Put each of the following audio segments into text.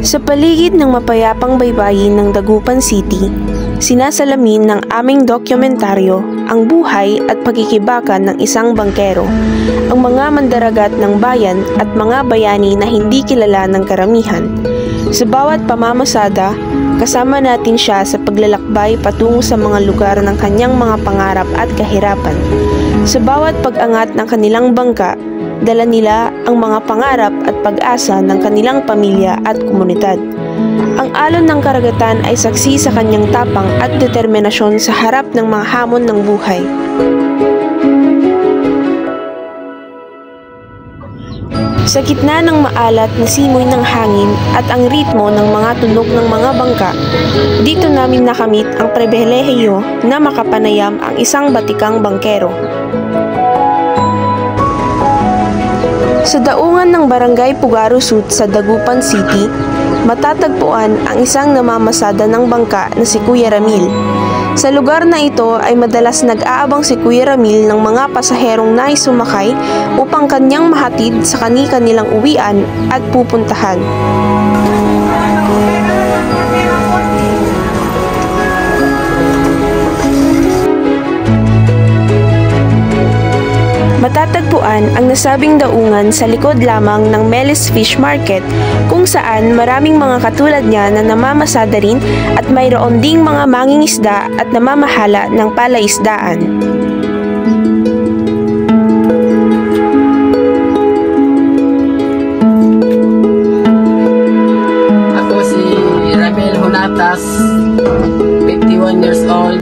Sa paligid ng mapayapang baybayin ng Dagupan City, sinasalamin ng aming dokumentaryo ang buhay at pagkikibaka ng isang bangkero, ang mga mandaragat ng bayan at mga bayani na hindi kilala ng karamihan. Sa bawat pamamasada, kasama natin siya sa paglalakbay patungo sa mga lugar ng kanyang mga pangarap at kahirapan. Sa bawat pag-angat ng kanilang bangka, dala nila ang mga pangarap at pag-asa ng kanilang pamilya at komunidad. Ang alon ng karagatan ay saksi sa kanyang tapang at determinasyon sa harap ng mga hamon ng buhay. Sa gitna ng maalat na simoy ng hangin at ang ritmo ng mga tunog ng mga bangka, dito namin nakamit ang pribilehiyo na makapanayam ang isang batikang bangkero. Sa daungan ng Barangay Pugaro Sud sa Dagupan City, matatagpuan ang isang namamasada ng bangka na si Kuya Ramil. Sa lugar na ito ay madalas nag-aabang si Kuya Ramil ng mga pasaherong nais sumakay upang kanyang mahatid sa kani-kanilang uwian at pupuntahan. Matatagpuan ang nasabing daungan sa likod lamang ng Melis Fish Market, kung saan maraming mga katulad niya na namamasada rin at mayroon ding mga mangingisda at namamahala ng palaisdaan. Ako si Ramil Hunatas, 51 years old.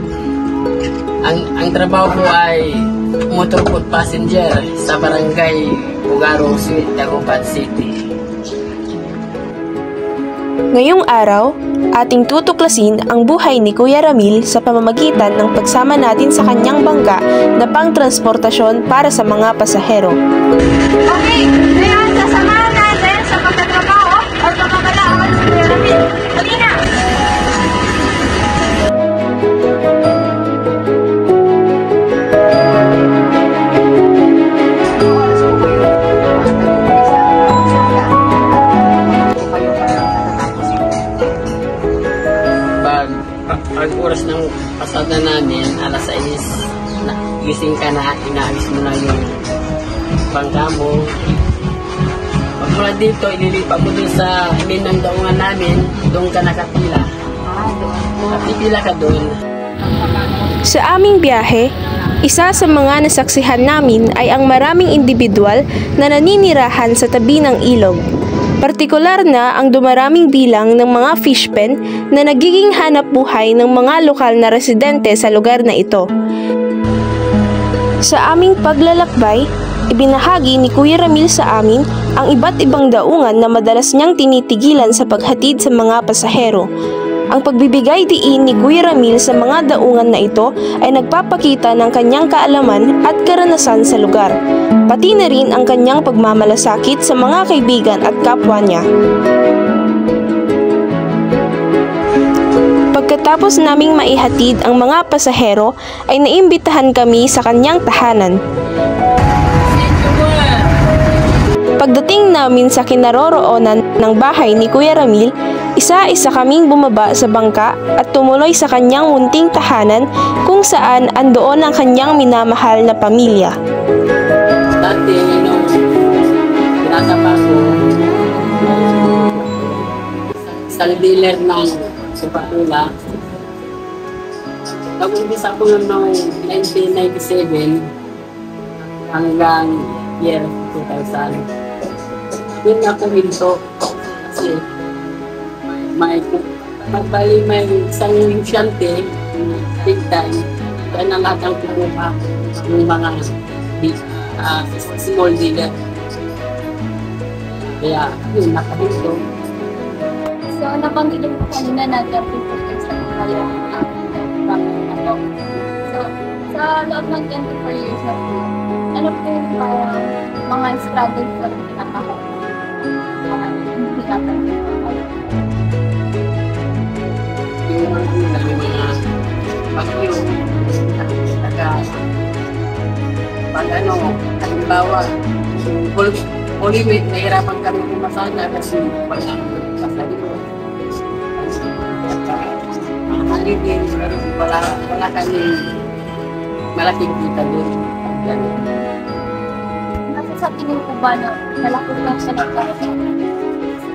Ang trabaho ko ay motorboat passenger sa Barangay Pugaro Sud, Dagupan City. Ngayong araw, ating tutuklasin ang buhay ni Kuya Ramil sa pamamagitan ng pagsama natin sa kanyang bangka na pangtransportasyon para sa mga pasahero. Okay, ngayon sasamahan natin sa pagtatrabaho at pagkakalawan si Kuya Ramil. Sige na! Pag oras ng pasada namin, alas 6, gising ka na, inaalis mo na yung bangka mo. Pag mula dito, ililipat mo dun sa ng daungan namin, doon ka nakapila. Nakapila ka doon. Sa aming biyahe, isa sa mga nasaksihan namin ay ang maraming individual na naninirahan sa tabi ng ilog. Partikular na ang dumaraming bilang ng mga fish pen na nagiging hanap buhay ng mga lokal na residente sa lugar na ito. Sa aming paglalakbay, ibinahagi ni Kuya Ramil sa amin ang iba't ibang daungan na madalas niyang tinitigilan sa paghatid sa mga pasahero. Ang pagbibigay diin ni Kuya Ramil sa mga daungan na ito ay nagpapakita ng kanyang kaalaman at karanasan sa lugar, pati na rin ang kanyang pagmamalasakit sa mga kaibigan at kapwa niya. Pagkatapos naming maihatid ang mga pasahero, ay naimbitahan kami sa kanyang tahanan. Pagdating namin sa kinaroroonan ng bahay ni Kuya Ramil, isa-isa kaming bumaba sa bangka at tumuloy sa kanyang munting tahanan kung saan andoon ang kanyang minamahal na pamilya. Dati, nung pinatapa ko, isang dealer ng Supatula. Nag-umpisa ko noong 1997 hanggang year 2000. Doon ako hinto kasi may isang negosyante, big time, kaya na lahat ang kumuha ng mga small dealer. Kaya yun, nakahinto. So, nabanggit mo kanina na 34 years na kayo ang bago. So, sa loob ng 24 years na po, ano po yung mga struggles na pinakakuha? Hindi natin yung mga bagyo, pag halimbawa, Holy Week, nahirapan kami kumasana kasi wala sa likod. magiging wala kami malaking kita doon. Kasi sa tingin ko ba na malaki lang siya nagkakaroon?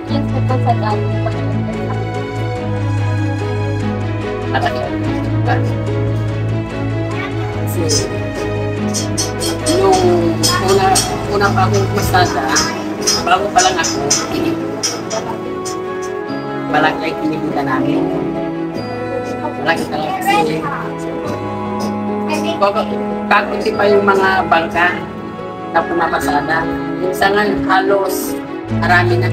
Yes, ito sa dati. Malaki ang kita. Kasi nung una pa akong masada, bago pa lang ako, malaki ay kinikita namin. Malaki talaga kasi kakunti pa yung mga bangka na pumapasada. Minsan nga halos marami na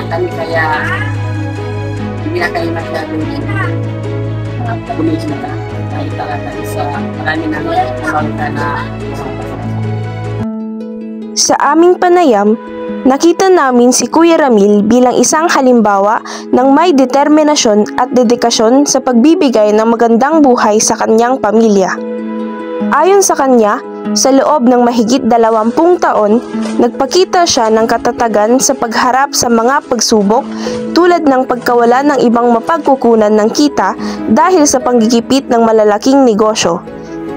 kami, kaya hindi na kayo masyadong kumikita. Dahil talaga sa marami na bangka na Sa aming panayam, nakita namin si Kuya Ramil bilang isang halimbawa ng may determinasyon at dedikasyon sa pagbibigay ng magandang buhay sa kanyang pamilya. Ayon sa kanya, sa loob ng mahigit 20 taon, nagpakita siya ng katatagan sa pagharap sa mga pagsubok tulad ng pagkawala ng ibang mapagkukunan ng kita dahil sa panggigipit ng malalaking negosyo,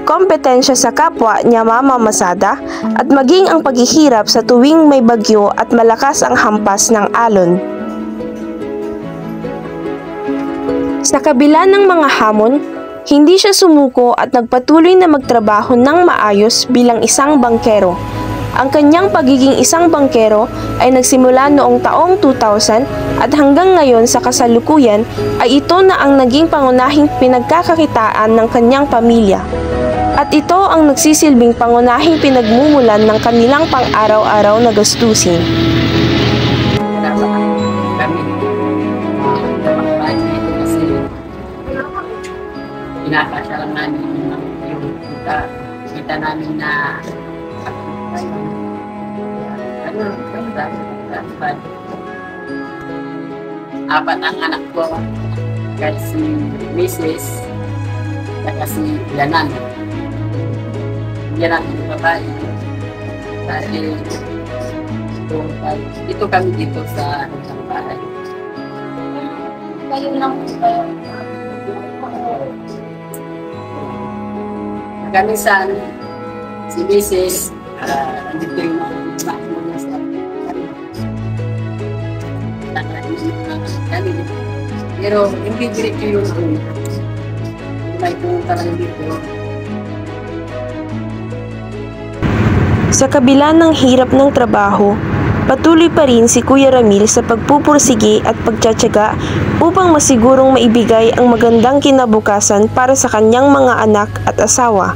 kompetensya sa kapwa niya mamamasada, at maging ang paghihirap sa tuwing may bagyo at malakas ang hampas ng alon. Sa kabila ng mga hamon, hindi siya sumuko at nagpatuloy na magtrabaho ng maayos bilang isang bangkero. Ang kanyang pagiging isang bangkero ay nagsimula noong taong 2000 at hanggang ngayon sa kasalukuyan ay ito na ang naging pangunahing pinagkakakitaan ng kanyang pamilya. At ito ang nagsisilbing pangunahing pinagmumulan ng kanilang pang-araw-araw na gastusin. kami kasi pinapasya lang namin yung kita namin na apat ang anak ko kasi Mrs. at si Yanan. Yanan yung babae. Dahil ito kami dito sa bahay. Kayo lang po kayo. Kami sa si Mrs. Nandito yung mga sa kami. Pero hindi diretso yung may pumunta lang dito. Sa kabila ng hirap ng trabaho, patuloy pa rin si Kuya Ramil sa pagpupursige at pagtsatsaga upang masigurong maibigay ang magandang kinabukasan para sa kanyang mga anak at asawa.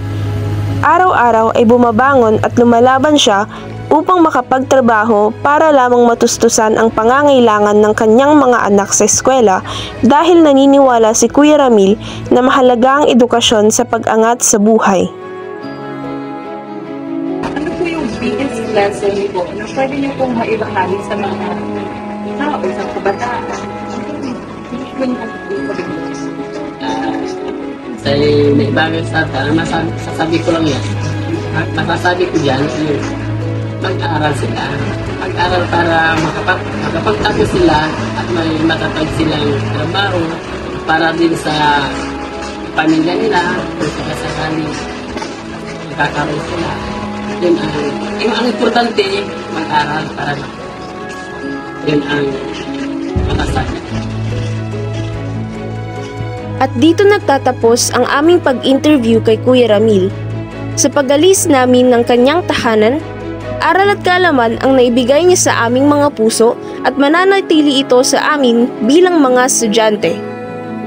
Araw-araw ay bumabangon at lumalaban siya upang makapagtrabaho para lamang matustusan ang pangangailangan ng kanyang mga anak sa eskwela dahil naniniwala si Kuya Ramil na mahalaga ang edukasyon sa pag-angat sa buhay. Ano po yung biggest lesson po na pwede niyo pong maibahagi sa mga tao, sa kabataan? Sa may bagay sa atin, masasabi ko lang yan. Masasabi ko dyan, mag-aaral sila. Mag-aaral para makapagtapos sila at may matatag silang trabaho para din sa pamilya nila kung sakasakali magkakaroon sila. Yun ang importante, mag-aaral para yun ang masasabi. At dito nagtatapos ang aming pag-interview kay Kuya Ramil. Sa pag-alis namin ng kanyang tahanan, aral at kaalaman ang naibigay niya sa aming mga puso at mananatili ito sa amin bilang mga estudyante.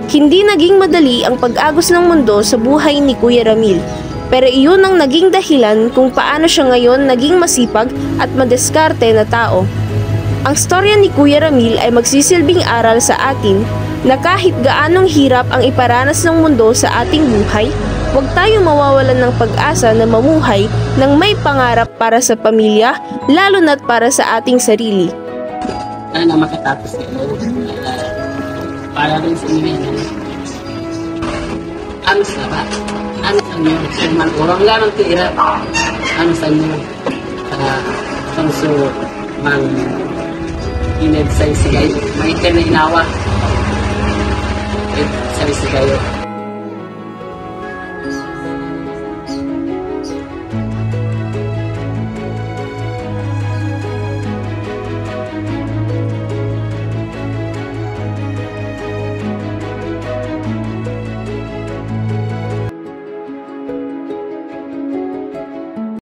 Hindi naging madali ang pag-agos ng mundo sa buhay ni Kuya Ramil, pero iyon ang naging dahilan kung paano siya ngayon naging masipag at madiskarte na tao. Ang storya ni Kuya Ramil ay magsisilbing aral sa atin na kahit gaanong hirap ang iparanas ng mundo sa ating buhay, huwag tayong mawawalan ng pag-asa na mamuhay ng may pangarap para sa pamilya, lalo na't para sa ating sarili. Sana makatapos ito para rin sa inyo. Ano sa ba? Ano sa inyo? Sirman urang larang tira. Ano sa inyo? Samso mang ined sa isigay. May tininawa. salis kayo.